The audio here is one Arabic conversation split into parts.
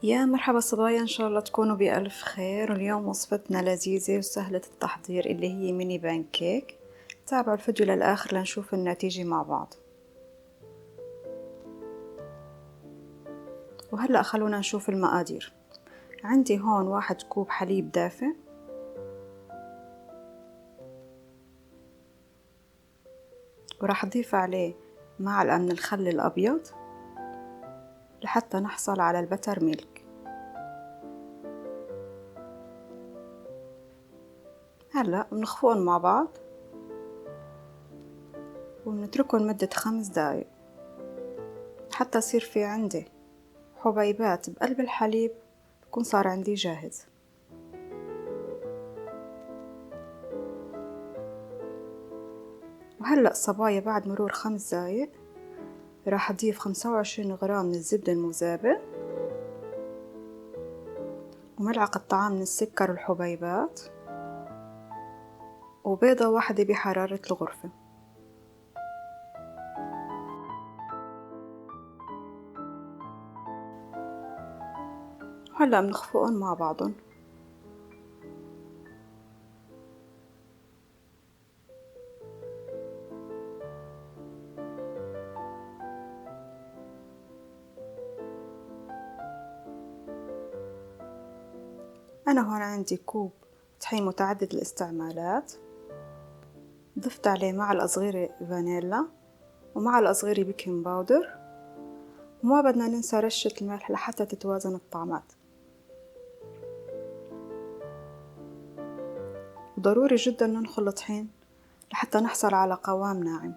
يا مرحبا صبايا، إن شاء الله تكونوا بألف خير. واليوم وصفتنا لذيذة وسهلة التحضير اللي هي ميني بانكيك. تابعوا الفيديو للآخر لنشوف النتيجة مع بعض. وهلأ خلونا نشوف المقادير. عندي هون 1 كوب حليب دافئ، وراح أضيف عليه معلقة من الخل الأبيض لحتى نحصل على البتر ميلك. هلأ بنخفقهم مع بعض ونتركهم مدة 5 دقايق حتى يصير في عندي حبيبات بقلب الحليب، بكون صار عندي جاهز. وهلأ صبايا بعد مرور 5 دقايق راح أضيف 25 غرام من الزبدة المذابة، وملعقة طعام من السكر والحبيبات، وبيضة واحدة بحرارة الغرفة. وهلأ بنخفقهم مع بعضهم. أنا هون عندي كوب طحين متعدد الاستعمالات، ضفت عليه معلقة صغيرة فانيلا ومعلقة صغيرة بيكنج باودر، وما بدنا ننسى رشة الملح لحتى تتوازن الطعمات. وضروري جدا ننخل الطحين لحتى نحصل على قوام ناعم.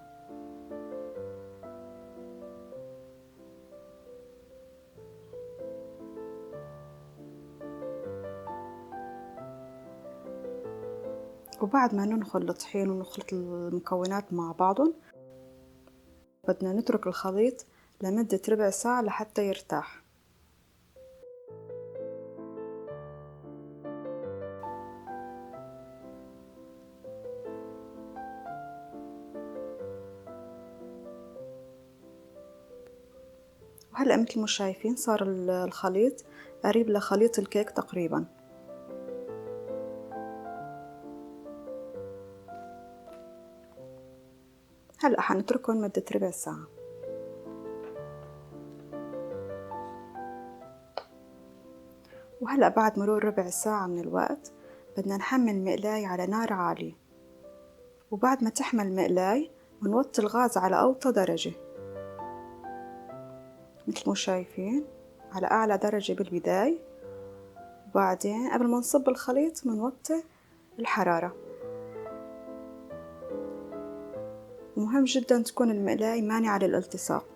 وبعد ما ننخل الطحين ونخلط المكونات مع بعضهم، بدنا نترك الخليط لمدة ربع ساعة لحتى يرتاح. وهلأ مثل ما شايفين صار الخليط قريب لخليط الكيك تقريبا. هلأ حنتركهم مدة ربع ساعة. وهلأ بعد مرور ربع ساعة من الوقت بدنا نحمل مقلاية على نار عالية، وبعد ما تحمل مقلاي بنوطي الغاز على أوطى درجة مثل ما شايفين، على أعلى درجة بالبداية، وبعدين قبل ما نصب الخليط بنوطي الحرارة. ومهم جدا تكون المقلاية مانعة للالتصاق،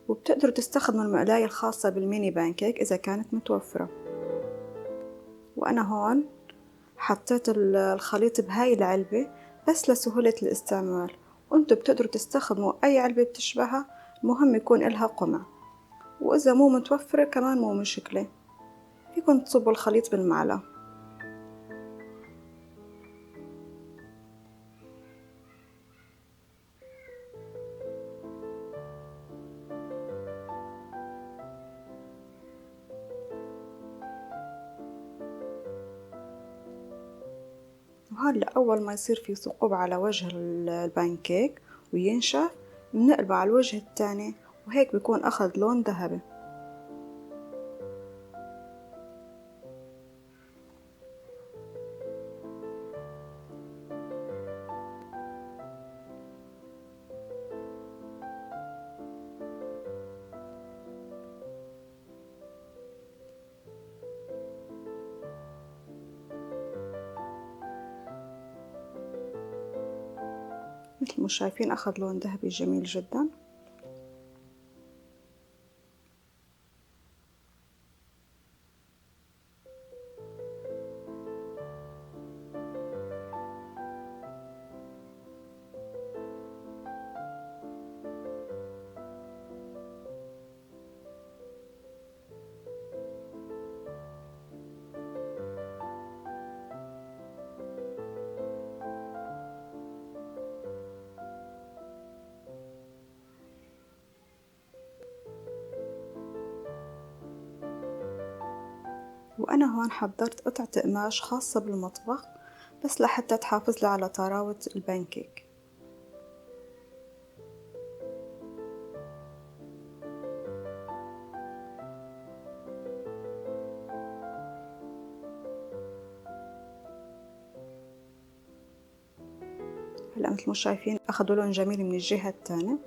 وبتقدروا تستخدموا المقلاية الخاصة بالميني بانكيك إذا كانت متوفرة. وأنا هون حطيت الخليط بهاي العلبة بس لسهولة الاستعمال، وانتوا بتقدروا تستخدموا أي علبة بتشبهها، المهم يكون إلها قمع. وإذا مو متوفرة كمان مو مشكلة، فيكن تصبوا الخليط بالمعلقة. وهلأ أول ما يصير في ثقوب على وجه البانكيك وينشف، بنقلبه على الوجه التاني، وهيك بيكون أخذ لون ذهبي. مثل ما شايفين أخذ لون ذهبي جميل جدا. وأنا هون حضرت قطعة قماش خاصة بالمطبخ بس لحتى تحافظ لي على طراوة البانكيك. هلا مثل ما شايفين أخذوا لون جميل من الجهة الثانية.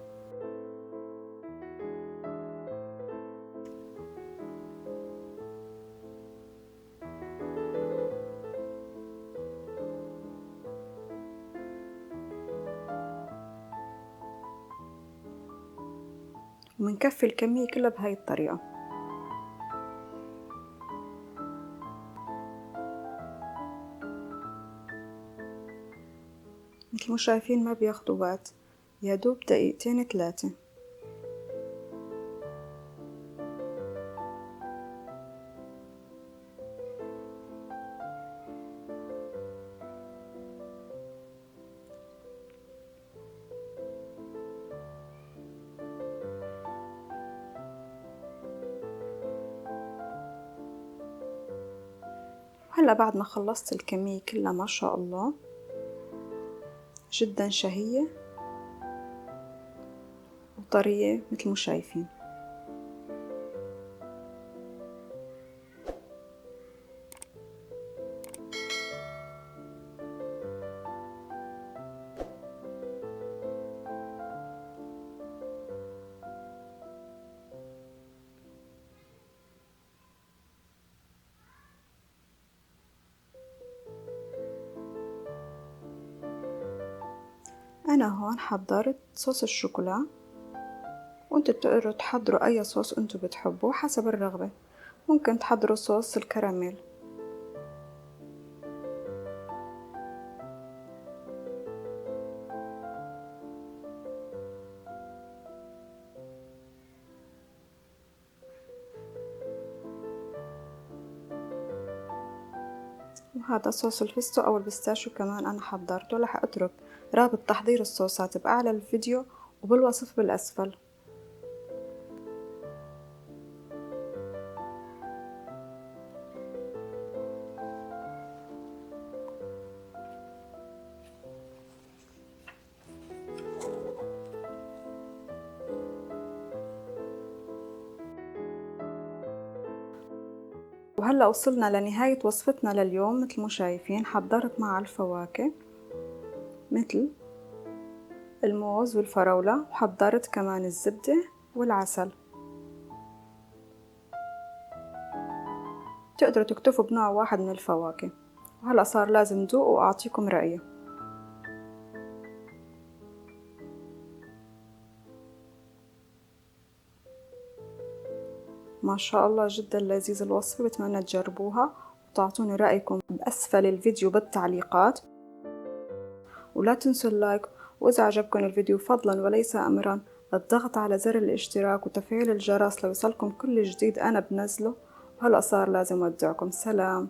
ومنكفي الكمية كلها بهاي الطريقة. مثل ما شايفين ما بياخدوا وقت، يا دوب دقيقتين 3. هلا بعد ما خلصت الكمية كلها ما شاء الله جدا شهية وطرية مثل ما شايفين. أنا هون حضرت صوص الشوكولا، وانتوا بتقدروا تحضروا أي صوص انتوا بتحبوه حسب الرغبة. ممكن تحضروا صوص الكراميل. وهذا صوص الفستق أو البستاشيو كمان أنا حضرته. رح أترك رابط تحضير الصوصات بأعلى الفيديو وبالوصف بالأسفل. وهلأ وصلنا لنهاية وصفتنا لليوم. مثل ما شايفين حضرت مع الفواكه مثل الموز والفراولة، وحضرت كمان الزبدة والعسل. تقدروا تكتفوا بنوع واحد من الفواكه. وهلأ صار لازم ذوق وأعطيكم رأيي. ما شاء الله جدا لذيذ الوصفة، بتمنى تجربوها وتعطوني رأيكم بأسفل الفيديو بالتعليقات. ولا تنسوا اللايك، وإذا عجبكم الفيديو فضلا وليس أمرا الضغط على زر الاشتراك وتفعيل الجرس ليوصلكم كل جديد أنا بنزله. وهلأ صار لازم أودعكم. سلام.